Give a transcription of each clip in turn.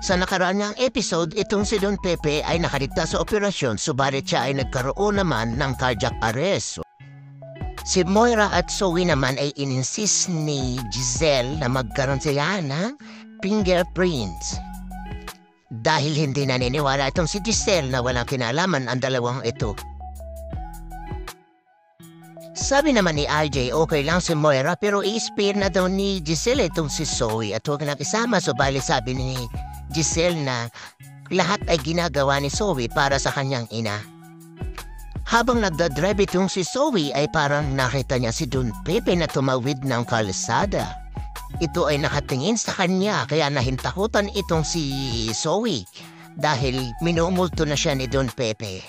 Sa nakaraan niyang episode, itong si Don Pepe ay nakaligtas sa operasyon subalit siya ay nagkaroon naman ng cardiac arrest. Si Moira at Zoe naman ay ininsist ni Giselle na magkaroon sila ng fingerprints. Dahil hindi naniniwala itong si Giselle na walang kinalaman ang dalawang ito. Sabi naman ni RJ okay lang si Moira pero i-spare na daw ni Giselle itong si Zoe at huwag na isama. Subalit sabi ni Giselle na lahat ay ginagawa ni Zoe para sa kanyang ina. Habang nagdadrive itong si Zoe ay parang nakita niya si Don Pepe na tumawid ng kalsada. Ito ay nakatingin sa kanya kaya nahintakutan itong si Zoe dahil minumulto na siya ni Don Pepe.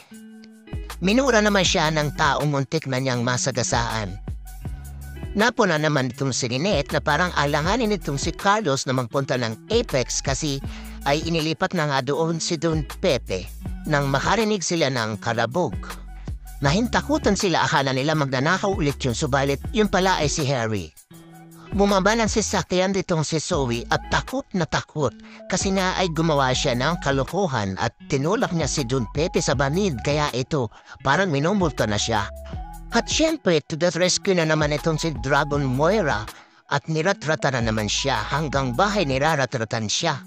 Minura naman siya ng taong muntik na niyang masagasaan. Napuna naman itong si Lynette na parang alanganin itong si Carlos na magpunta ng Apex kasi ay inilipat na nga doon si Don Pepe nang makarinig sila ng kalabog. Nahintakutan sila, akala nila magnanakaw ulit yun subalit yun pala ay si Harry. Bumaba ng sasakyan ditong si Zoe at takot na takot kasi na ay gumawa siya ng kalokohan at tinulak niya si Don Pepe sa banid kaya ito parang minumulta na siya. At syempre to the rescue na naman itong si Dragon Moira at niratrata na naman siya hanggang bahay niraratratan siya.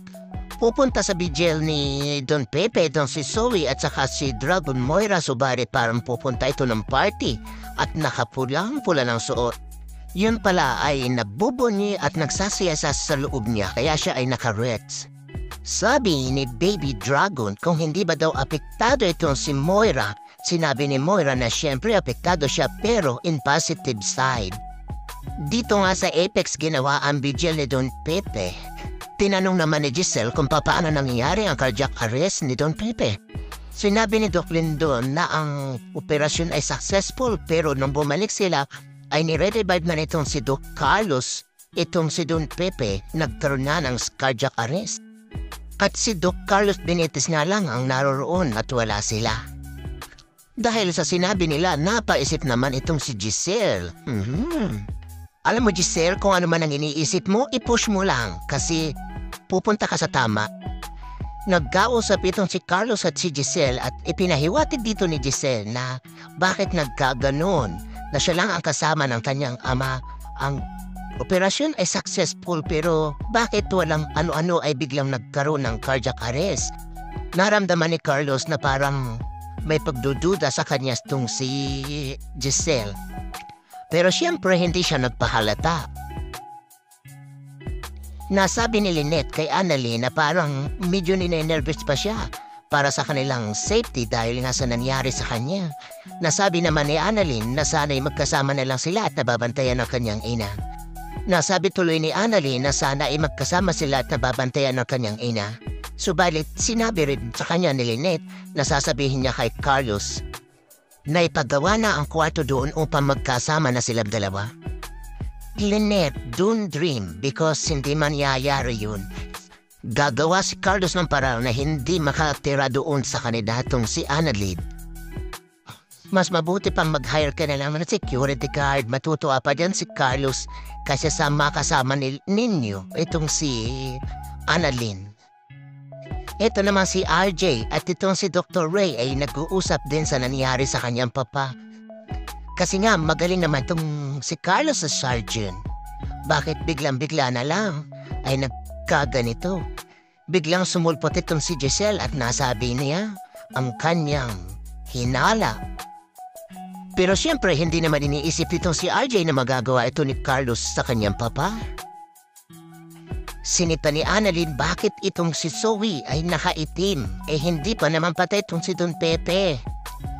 Pupunta sa vigil ni Don Pepe itong si Zoe at saka si Dragon Moira subalit parang pupunta ito ng party at nakapulang-pula ng suot. Yun pala ay nabubunyi at nagsasiyasa sa loob niya kaya siya ay nakarets. Sabi ni Baby Dragon kung hindi ba daw apektado itong si Moira, sinabi ni Moira na siyempre apektado siya pero in positive side. Dito nga sa Apex ginawa ang vigil ni Don Pepe. Tinanong naman ni Giselle kung paano nangyayari ang cardiac arrest ni Don Pepe. Sinabi ni Doc Lindon na ang operasyon ay successful pero nung bumalik sila ay nire-revive na nitong si Doc Carlos. Itong si Don Pepe nagkaroon na ng cardiac arrest. At si Doc Carlos Benitez nga lang ang naroroon at wala sila. Dahil sa sinabi nila, napaisip naman itong si Giselle. Alam mo Giselle, kung ano man ang iniisip mo, i-push mo lang kasi pupunta ka sa tama. Nagkausap itong si Carlos at si Giselle at ipinahiwatig dito ni Giselle na bakit nagkaganon na siya lang ang kasama ng kanyang ama. Ang operasyon ay successful pero bakit walang ano-ano ay biglang nagkaroon ng cardiac arrest? Naramdaman ni Carlos na parang may pagdududa sa kanya itong si Giselle. Pero siyempre hindi siya nagpahalata. Nasabi ni Lynette kay Annalyn na parang medyo ninenervous pa siya para sa kanilang safety dahil nga sa nangyari sa kanya. Nasabi naman ni Annalyn na sana'y magkasama na lang sila at nababantayan ng kanyang ina. Nasabi tuloy ni Annalyn na sana'y magkasama sila at nababantayan ng kanyang ina. Subalit sinabi rin sa kanya ni Lynette na sasabihin niya kay Carlos na ipagawa na ang kwarto doon upang magkasama na silang dalawa. Lynette, don't dream because hindi mangyayari yun. Gagawa si Carlos ng parang na hindi makatira doon sa kanila itong si Annalyn. Mas mabuti pang mag-hire ka na lang ng security guard. Matutuwa pa dyan si Carlos kasi sa makasama ninyo itong si Annalyn. Ito naman si RJ at itong si Dr. Ray ay nag-uusap din sa nangyari sa kanyang papa. Kasi nga magaling naman itong si Carlos sa sergeant. Bakit biglang-bigla na lang ay nagkaganito? Biglang sumulpot itong si Giselle at nasabi niya ang kanyang hinala. Pero siyempre hindi naman iniisip itong si RJ na magagawa ito ni Carlos sa kanyang papa. Sinita ni Annalyn bakit itong si Zoe ay nakaitim hindi pa naman patay itong si Don Pepe.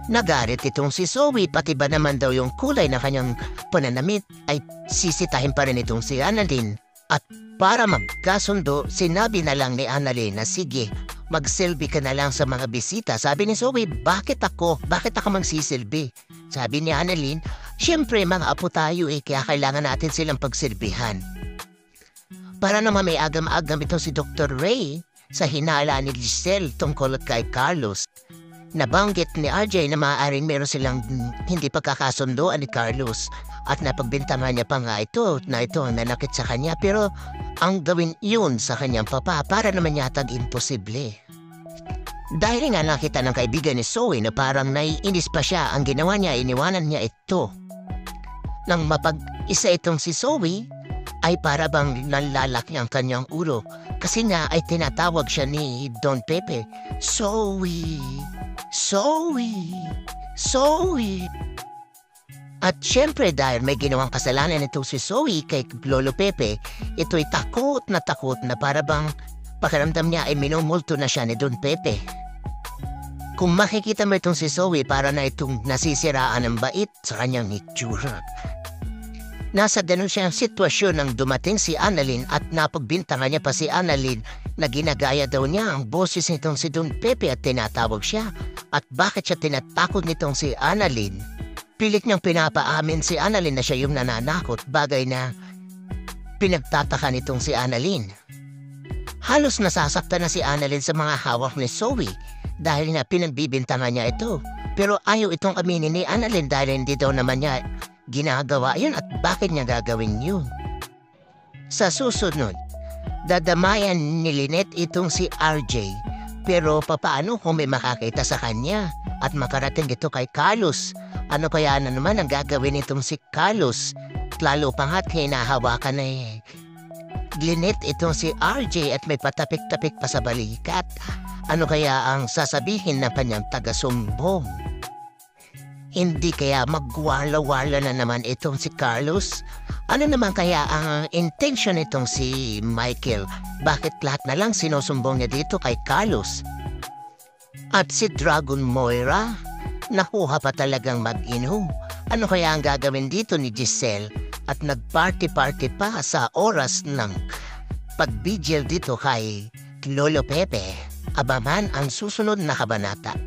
Nagalit itong si Zoe pati ba naman daw yung kulay na kanyang pananamit ay sisitahin pa rin itong si Annalyn. At para magkasundo, sinabi na lang ni Annalyn na sige, magsilbi ka na lang sa mga bisita. Sabi ni Zoe, bakit ako? Bakit ako magsisilbi? Sabi ni Annalyn, siyempre mga apo tayo kaya kailangan natin silang pagsilbihan. Para naman may agam-agam itong si Dr. Ray sa hinala ni Giselle tungkol kay Carlos. Nabanggit ni RJ na maaaring meron silang hindi pagkakasundoan ni Carlos at napagbintangan niya pa nga ito na ito ang nanakit sa kanya pero ang gawin yun sa kanyang papa para naman yatag imposible. Dahil nga nakita ng kaibigan ni Zoe na parang naiinis pa siya, ang ginawa niya, iniwanan niya ito. Nang mapag-isa itong si Zoe, ay para bang nalalaki ang kanyang ulo. Kasi nga ay tinatawag siya ni Don Pepe, Zoe, Zoe, Zoe. At syempre dahil may ginawang kasalanan itong si Zoe kay Lolo Pepe, ito'y takot na para bang pakiramdam niya ay minumulto na siya ni Don Pepe. Kung makikita mo itong si Zoe para na itong nasisiraan ng bait sa kanyang itsura. Nasa ganun siyang sitwasyon nang dumating si Annalyn at napagbintangan niya pa si Annalyn na ginagaya daw niya ang boses nitong si Don Pepe at tinatawag siya. At bakit siya tinatakot nitong si Annalyn? Pilit niyang pinapaamin si Annalyn na siya yung nananakot, bagay na pinagtataka nitong si Annalyn. Halos nasasaktan na si Annalyn sa mga hawak ni Zoe dahil nga pinagbibintangan niya ito. Pero ayaw itong aminin ni Annalyn dahil hindi daw naman niya ginagawa yun at bakit niya gagawin yun. Sa susunod, dadamayan ni Lynette itong si RJ pero papaano kung may makakita sa kanya at makarating ito kay Carlos? Ano kaya na naman ang gagawin itong si Carlos? Lalo pa nga't hinahawakan na Lynette itong si RJ at may patapik-tapik pa sa balikat. Ano kaya ang sasabihin ng kanyang taga-sumbong? Hindi kaya magwala-wala na naman itong si Carlos? Ano naman kaya ang intention nitong si Michael? Bakit lahat na lang sinusumbong niya dito kay Carlos? At si Dragon Moira? Nakuha pa talagang mag-inom. Ano kaya ang gagawin dito ni Giselle? At nag-party-party pa sa oras ng pagbigil dito kay Lolo Pepe. Abaman ang susunod na kabanata.